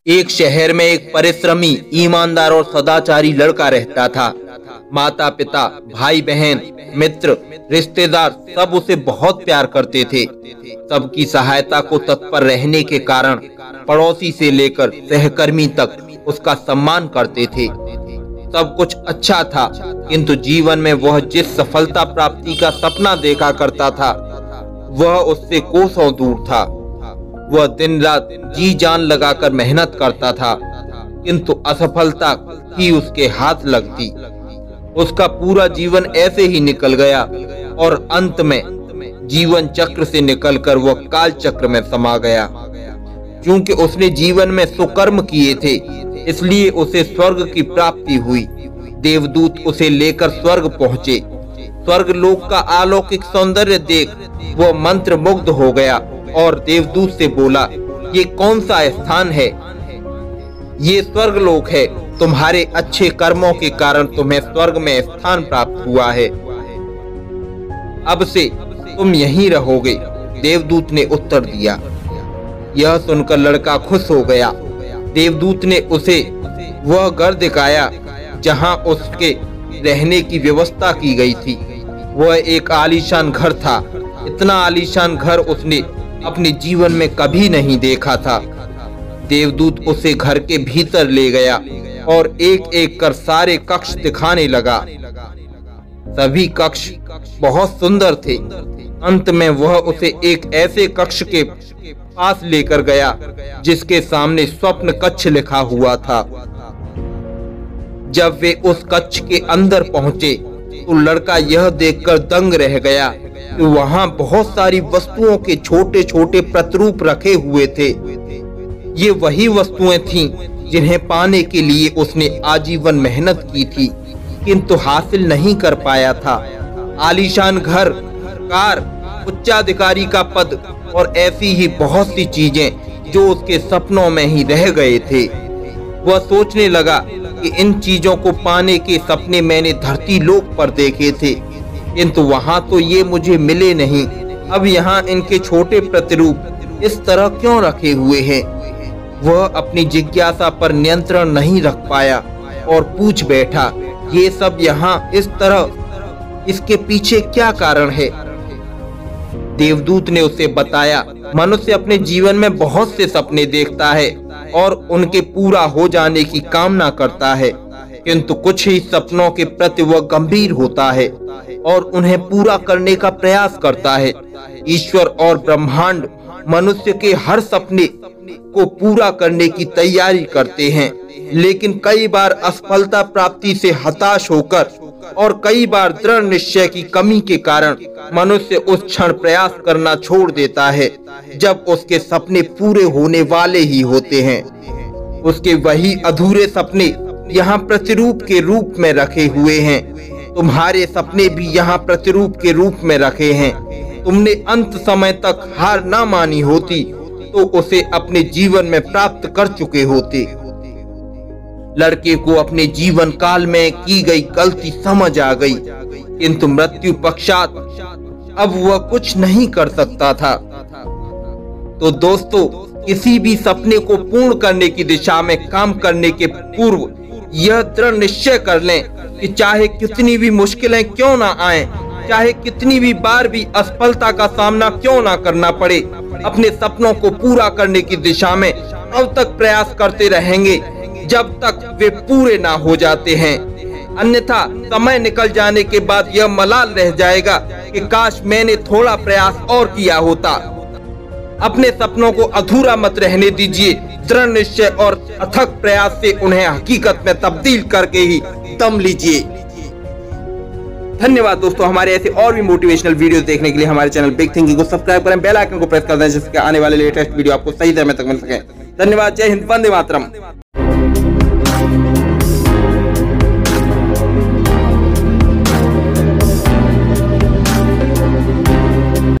एक शहर में एक परिश्रमी, ईमानदार और सदाचारी लड़का रहता था। माता पिता, भाई बहन, मित्र, रिश्तेदार सब उसे बहुत प्यार करते थे। सबकी सहायता को तत्पर रहने के कारण पड़ोसी से लेकर सहकर्मी तक उसका सम्मान करते थे। सब कुछ अच्छा था, किंतु जीवन में वह जिस सफलता प्राप्ति का सपना देखा करता था वह उससे कोसों दूर था। वह दिन रात जी जान लगाकर मेहनत करता था, किंतु असफलता ही उसके हाथ लगती। उसका पूरा जीवन ऐसे ही निकल गया और अंत में जीवन चक्र से निकलकर वह काल चक्र में समा गया। क्योंकि उसने जीवन में सुकर्म किए थे, इसलिए उसे स्वर्ग की प्राप्ति हुई। देवदूत उसे लेकर स्वर्ग पहुँचे। स्वर्ग लोक का अलौकिक सौंदर्य देख वह मंत्र मुग्ध हो गया और देवदूत से बोला, ये कौन सा स्थान है? ये स्वर्ग लोक है। तुम्हारे अच्छे कर्मों के कारण तुम्हें स्वर्ग में स्थान प्राप्त हुआ है। अब से तुम यहीं रहोगे, देवदूत ने उत्तर दिया। यह सुनकर लड़का खुश हो गया। देवदूत ने उसे वह घर दिखाया जहां उसके रहने की व्यवस्था की गई थी। वह एक आलीशान घर था। इतना आलीशान घर उसने अपने जीवन में कभी नहीं देखा था। देवदूत उसे घर के भीतर ले गया और एक एक कर सारे कक्ष दिखाने लगा। सभी कक्ष बहुत सुंदर थे। अंत में वह उसे एक ऐसे कक्ष के पास लेकर गया जिसके सामने स्वप्न कक्ष लिखा हुआ था। जब वे उस कक्ष के अंदर पहुंचे तो लड़का यह देखकर दंग रह गया कि वहां बहुत सारी वस्तुओं के छोटे छोटे प्रतिरूप रखे हुए थे। ये वही वस्तुएं थीं जिन्हें पाने के लिए उसने आजीवन मेहनत की थी, किंतु हासिल नहीं कर पाया था। आलीशान घर, कार, उच्चाधिकारी का पद और ऐसी ही बहुत सी चीजें जो उसके सपनों में ही रह गए थे। वह सोचने लगा कि इन चीजों को पाने के सपने मैंने धरती लोक पर देखे थे, किंतु वहां तो ये मुझे मिले नहीं। अब यहाँ इनके छोटे प्रतिरूप इस तरह क्यों रखे हुए हैं? वह अपनी जिज्ञासा पर नियंत्रण नहीं रख पाया और पूछ बैठा, ये सब यहाँ इस तरह, इसके पीछे क्या कारण है? देवदूत ने उसे बताया, मनुष्य अपने जीवन में बहुत से सपने देखता है और उनके पूरा हो जाने की कामना करता है, किंतु कुछ ही सपनों के प्रति वह गंभीर होता है और उन्हें पूरा करने का प्रयास करता है। ईश्वर और ब्रह्मांड मनुष्य के हर सपने को पूरा करने की तैयारी करते हैं, लेकिन कई बार असफलता प्राप्ति से हताश होकर और कई बार दृढ़ निश्चय की कमी के कारण मनुष्य उस क्षण प्रयास करना छोड़ देता है जब उसके सपने पूरे होने वाले ही होते हैं। उसके वही अधूरे सपने यहाँ प्रतिरूप के रूप में रखे हुए हैं। तुम्हारे सपने भी यहाँ प्रतिरूप के रूप में रखे हैं। तुमने अंत समय तक हार ना मानी होती तो उसे अपने जीवन में प्राप्त कर चुके होते। लड़के को अपने जीवन काल में की गई गलती समझ आ गई, किंतु मृत्यु पश्चात अब वह कुछ नहीं कर सकता था। तो दोस्तों, किसी भी सपने को पूर्ण करने की दिशा में काम करने के पूर्व यह दृढ़ निश्चय कर लें कि चाहे कितनी भी मुश्किलें क्यों ना आए, चाहे कितनी भी बार भी असफलता का सामना क्यों ना करना पड़े, अपने सपनों को पूरा करने की दिशा में तब तक प्रयास करते रहेंगे जब तक वे पूरे ना हो जाते हैं। अन्यथा समय निकल जाने के बाद यह मलाल रह जाएगा कि काश मैंने थोड़ा प्रयास और किया होता। अपने सपनों को अधूरा मत रहने दीजिए। दृढ़ निश्चय और अथक प्रयास से उन्हें हकीकत में तब्दील करके ही दम लीजिए। धन्यवाद दोस्तों। हमारे ऐसे और भी मोटिवेशनल वीडियोस देखने के लिए हमारे चैनल बिग थिंकिंग को सब्सक्राइब करें, बेल आइकन को प्रेस कर दें जिससे आने वाले लेटेस्ट वीडियो आपको सही समय तक मिल सके। धन्यवाद। जय हिंद, वंदे मातरम।